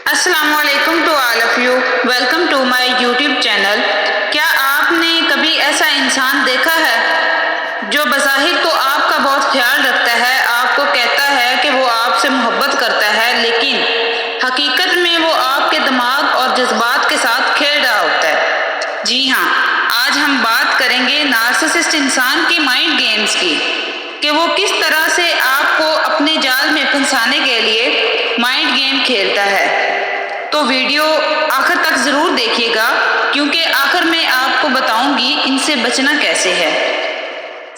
अस्सलाम वालेकुम to all of you. Welcome to my YouTube channel. क्या आपने कभी ऐसा इंसान देखा है जो बज़ाहिर तो आपका बहुत ख्याल रखता है, आपको कहता है कि वो आपसे मोहब्बत करता है, लेकिन हकीकत में वो आपके दिमाग और जज्बात के साथ खेल रहा होता है? जी हाँ, आज हम बात करेंगे नार्सिसिस्ट इंसान के माइंड गेम्स की, कि वो किस तरह से आपको अपने जाल में फंसाने के लिए माइंड गेम खेलता है। तो वीडियो आखिर तक ज़रूर देखिएगा, क्योंकि आखिर में आपको बताऊंगी इनसे बचना कैसे है।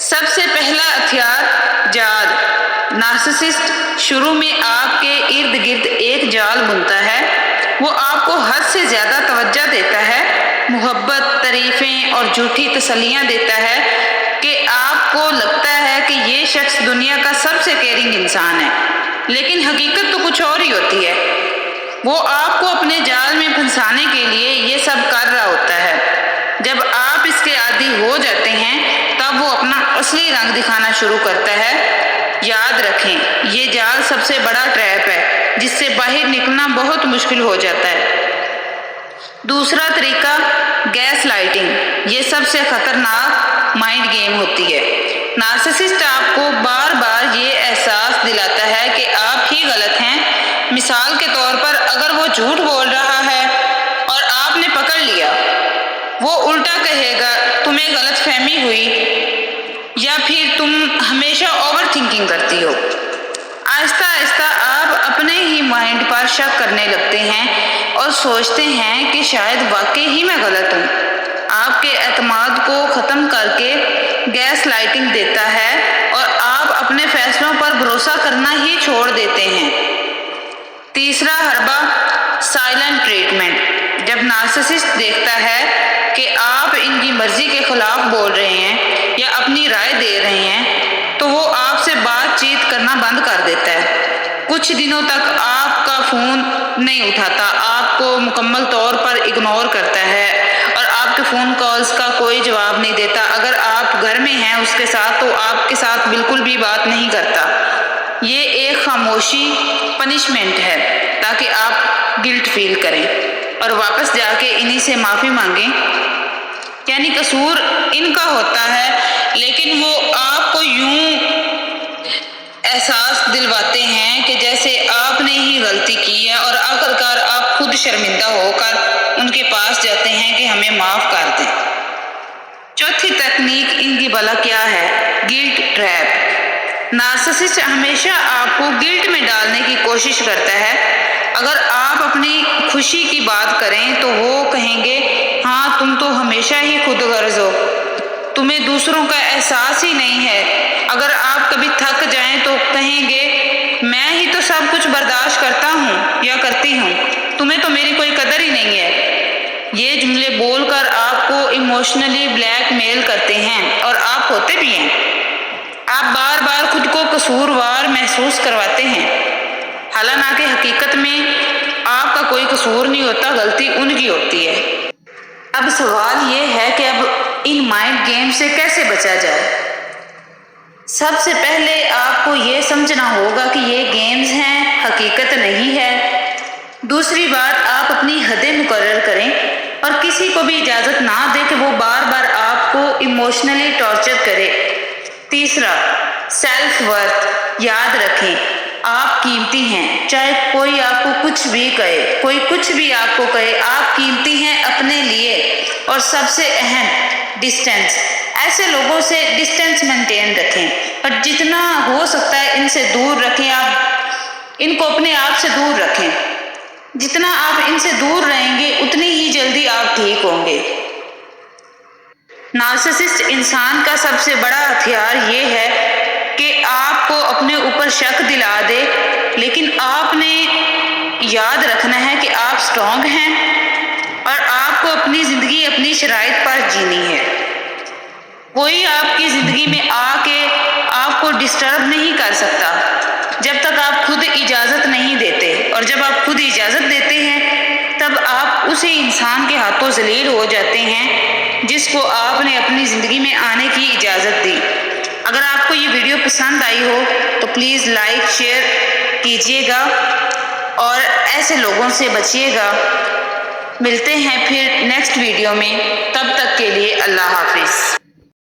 सबसे पहला हथियार, जाल। नार्सिसिस्ट शुरू में आपके इर्द गिर्द एक जाल बुनता है। वो आपको हद से ज़्यादा तवज्जो देता है, मोहब्बत, तारीफ़ें और झूठी तसल्लियाँ देता है कि आपको लगता है कि ये शख्स दुनिया का सबसे केयरिंग इंसान है, लेकिन हकीकत तो कुछ और ही होती है। वो आपको अपने जाल में फंसाने के लिए ये सब कर रहा होता है। जब आप इसके आदी हो जाते हैं, तब वो अपना असली रंग दिखाना शुरू करता है। याद रखें, ये जाल सबसे बड़ा ट्रैप है, जिससे बाहर निकलना बहुत मुश्किल हो जाता है। दूसरा तरीका, गैस लाइटिंग। ये सबसे खतरनाक माइंड गेम होती है। नार्सिसिस्ट आपको बार बार ये एहसास दिलाता है कि आप ही गलत हैं। मिसाल के तौर पर, अगर वो झूठ बोल रहा है और आपने पकड़ लिया, वो उल्टा कहेगा तुम्हें गलत फहमी हुई, या फिर तुम हमेशा ओवर थिंकिंग करती हो। आहिस्ता आहिस्ता आप अपने ही माइंड पर शक करने लगते हैं और सोचते हैं कि शायद वाकई ही मैं गलत हूँ। आपके एतमाद को ख़त्म करके गैस लाइटिंग देता है और आप अपने फैसलों पर भरोसा करना ही छोड़ देते हैं। तीसरा हरबा, साइलेंट ट्रीटमेंट। जब नार्सिसिस्ट देखता है कि आप इनकी मर्जी के खिलाफ बोल रहे हैं या अपनी राय दे रहे हैं, तो वो आपसे बातचीत करना बंद कर देता है। कुछ दिनों तक आपका फ़ोन नहीं उठाता, आपको मुकम्मल तौर पर इग्नोर करता है और आपके फ़ोन कॉल्स का कोई जवाब नहीं देता। अगर आप घर में हैं उसके साथ, तो आपके साथ बिल्कुल भी बात नहीं करता। ये एक खामोशी पनिशमेंट है, ताकि आप गिल्ट फील करें और वापस जाके इन्हीं से माफ़ी मांगें। यानी कसूर इनका होता है, लेकिन वो आपको यूं एहसास दिलवाते हैं कि जैसे आपने ही गलती की है, और आखिरकार आप खुद शर्मिंदा होकर उनके पास जाते हैं कि हमें माफ़ कर दें। चौथी तकनीक इनकी भला क्या है, गिल्ट ट्रैप। नार्सिसिस्ट हमेशा आपको गिल्ट में डालने की कोशिश करता है। अगर आप अपनी खुशी की बात करें, तो वो कहेंगे हाँ तुम तो हमेशा ही खुदगर्ज हो, तुम्हें दूसरों का एहसास ही नहीं है। अगर आप कभी थक जाएं, तो कहेंगे मैं ही तो सब कुछ बर्दाश्त करता हूँ या करती हूँ, तुम्हें तो मेरी कोई कदर ही नहीं है। ये जुमले बोलकर आपको इमोशनली ब्लैकमेल करते हैं, और आप होते भी हैं। आप बार बार खुद को कसूरवार महसूस करवाते हैं, हालांकि हकीकत में आपका कोई कसूर नहीं होता, गलती उनकी होती है। अब सवाल ये है कि अब इन माइंड गेम से कैसे बचा जाए। सबसे पहले आपको ये समझना होगा कि ये गेम्स हैं, हकीकत नहीं है। दूसरी बात, आप अपनी हदें मुकर्रर करें और किसी को भी इजाज़त ना दें कि वो बार बार आपको इमोशनली टॉर्चर करे। तीसरा, सेल्फ वर्थ। याद रखें, आप कीमती हैं, चाहे कोई आपको कुछ भी कहे, कोई कुछ भी आपको कहे, आप कीमती हैं अपने लिए। और सबसे अहम, डिस्टेंस। ऐसे लोगों से डिस्टेंस मेंटेन रखें और जितना हो सकता है इनसे दूर रखें। आप इनको अपने आप से दूर रखें। जितना आप इनसे दूर रहेंगे, उतनी ही जल्दी आप ठीक होंगे। नार्सिसिस्ट इंसान का सबसे बड़ा हथियार ये है कि आपको अपने ऊपर शक दिला दे, लेकिन आपने याद रखना है कि आप स्ट्रॉन्ग हैं और आपको अपनी ज़िंदगी अपनी शराइत पर जीनी है। कोई आपकी ज़िंदगी में आके आपको डिस्टर्ब नहीं कर सकता जब तक आप खुद इजाज़त नहीं देते, और जब आप खुद इजाज़त देते हैं, तब आप उसी इंसान के हाथों ज़लील हो जाते हैं जिसको आपने अपनी ज़िंदगी में आने की इजाज़त दी। अगर आपको ये वीडियो पसंद आई हो तो प्लीज़ लाइक शेयर कीजिएगा اور ایسے لوگوں سے بچیے گا۔ ملتے ہیں پھر نیکسٹ ویڈیو میں، تب تک کے